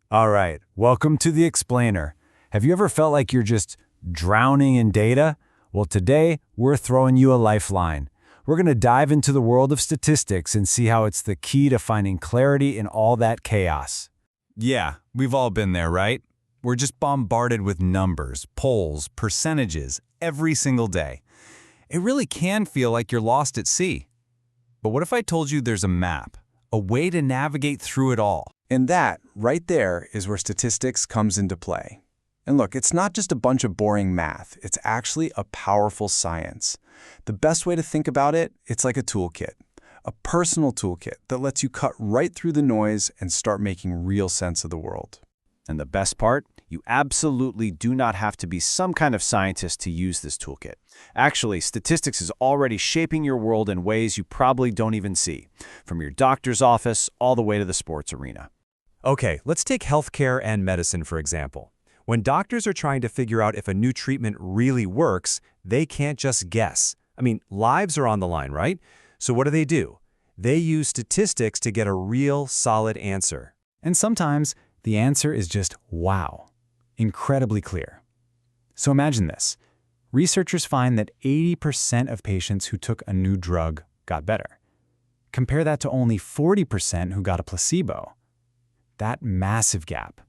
All right, welcome to the Explainer. Have you ever felt like you're just drowning in data? Well, today we're throwing you a lifeline. We're going to dive into the world of statistics and see how it's the key to finding clarity in all that chaos. Yeah, we've all been there, right? We're just bombarded with numbers, polls, percentages every single day. It really can feel like you're lost at sea. But what if I told you there's a map, a way to navigate through it all? And that, right there, is where statistics comes into play. And look, it's not just a bunch of boring math. It's actually a powerful science. The best way to think about it, it's like a toolkit. A personal toolkit that lets you cut right through the noise and start making real sense of the world. And the best part? You absolutely do not have to be some kind of scientist to use this toolkit. Actually, statistics is already shaping your world in ways you probably don't even see, from your doctor's office all the way to the sports arena. Okay, let's take healthcare and medicine for example. When doctors are trying to figure out if a new treatment really works, they can't just guess. Lives are on the line, right? So what do? They use statistics to get a real, solid answer. And sometimes the answer is just wow, incredibly clear. So imagine this. Researchers find that 80% of patients who took a new drug got better. Compare that to only 40% who got a placebo. That massive gap.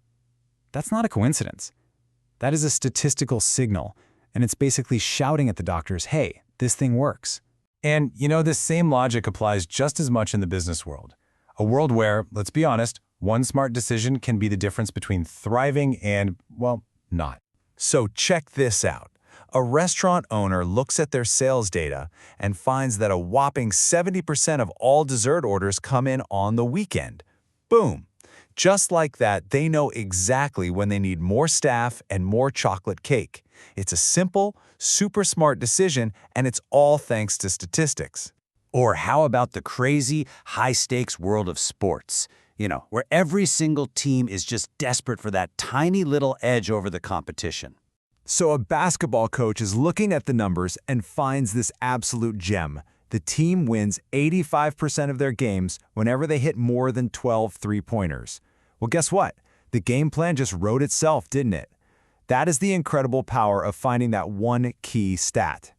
That's not a coincidence. That is a statistical signal, and it's basically shouting at the doctors, hey, this thing works. And, this same logic applies just as much in the business world. A world where, let's be honest, one smart decision can be the difference between thriving and, well, not. So check this out. A restaurant owner looks at their sales data and finds that a whopping 70% of all dessert orders come in on the weekend. Boom! Just like that, they know exactly when they need more staff and more chocolate cake. It's a simple, super smart decision, and it's all thanks to statistics. Or how about the crazy, high-stakes world of sports? Where every single team is just desperate for that tiny little edge over the competition. So a basketball coach is looking at the numbers and finds this absolute gem. The team wins 85% of their games whenever they hit more than 12 three-pointers. Well, guess what? The game plan just wrote itself, didn't it? That is the incredible power of finding that one key stat.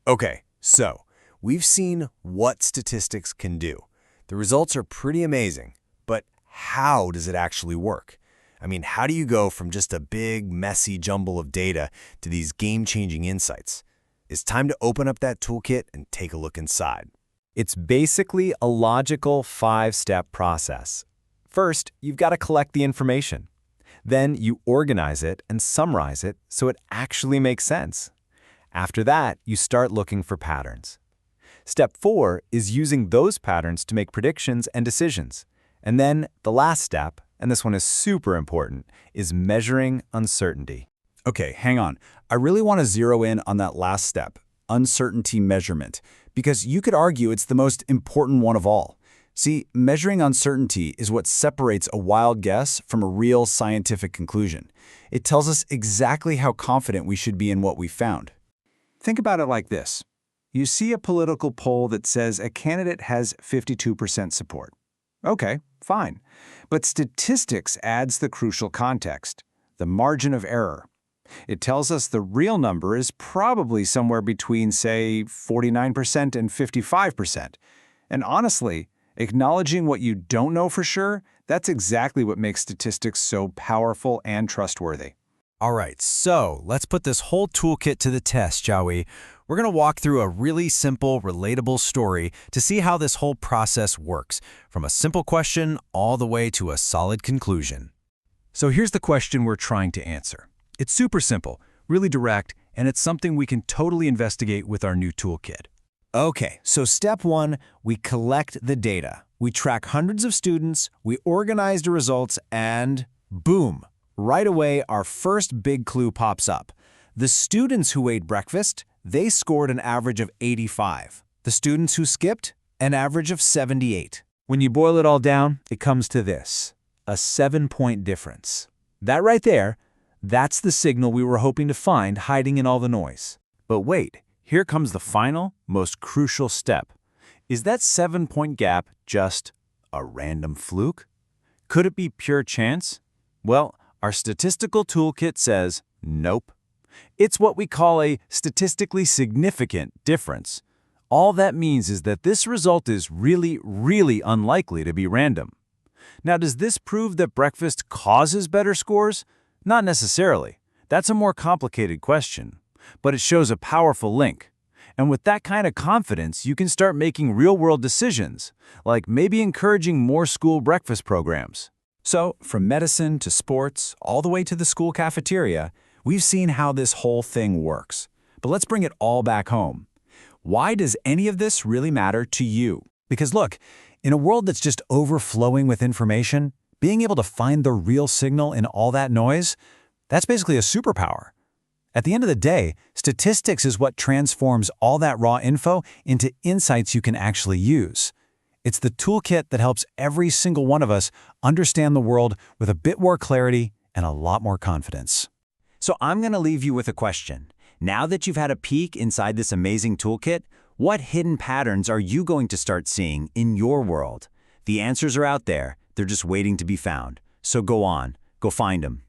Okay, so we've seen what statistics can do. The results are pretty amazing, but how does it actually work? How do you go from just a big, messy jumble of data to these game-changing insights? It's time to open up that toolkit and take a look inside. It's basically a logical 5-step process. First, you've got to collect the information. Then you organize it and summarize it so it actually makes sense. After that, you start looking for patterns. Step 4 is using those patterns to make predictions and decisions. And then the last step, and this one is super important, is measuring uncertainty. Okay, hang on. I really want to zero in on that last step, uncertainty measurement, because you could argue it's the most important one of all. See, measuring uncertainty is what separates a wild guess from a real scientific conclusion. It tells us exactly how confident we should be in what we found. Think about it like this. You see a political poll that says a candidate has 52% support. Okay, fine. But statistics adds the crucial context, the margin of error. It tells us the real number is probably somewhere between, say, 49% and 55%. And honestly, acknowledging what you don't know for sure, that's exactly what makes statistics so powerful and trustworthy. All right, so let's put this whole toolkit to the test, shall we? We're going to walk through a really simple, relatable story to see how this whole process works, from a simple question all the way to a solid conclusion. So here's the question we're trying to answer. It's super simple, really direct, and it's something we can totally investigate with our new toolkit. Okay, so step 1, we collect the data. We track hundreds of students, we organize the results, and boom! Right away, our first big clue pops up. The students who ate breakfast, they scored an average of 85. The students who skipped, an average of 78. When you boil it all down, it comes to this, a 7-point difference. That right there, that's the signal we were hoping to find hiding in all the noise. But wait, here comes the final, most crucial step. Is that 7-point gap just a random fluke? Could it be pure chance? Well, our statistical toolkit says nope. It's what we call a statistically significant difference. All that means is that this result is really, really unlikely to be random. Now, does this prove that breakfast causes better scores? Not necessarily. That's a more complicated question. But it shows a powerful link. And with that kind of confidence, you can start making real-world decisions, like maybe encouraging more school breakfast programs. So, from medicine to sports, all the way to the school cafeteria, we've seen how this whole thing works. But let's bring it all back home. Why does any of this really matter to you? Because look, in a world that's just overflowing with information, being able to find the real signal in all that noise, that's basically a superpower. At the end of the day, statistics is what transforms all that raw info into insights you can actually use. It's the toolkit that helps every single one of us understand the world with a bit more clarity and a lot more confidence. So I'm going to leave you with a question. Now that you've had a peek inside this amazing toolkit, what hidden patterns are you going to start seeing in your world? The answers are out there. They're just waiting to be found. So go on, go find them.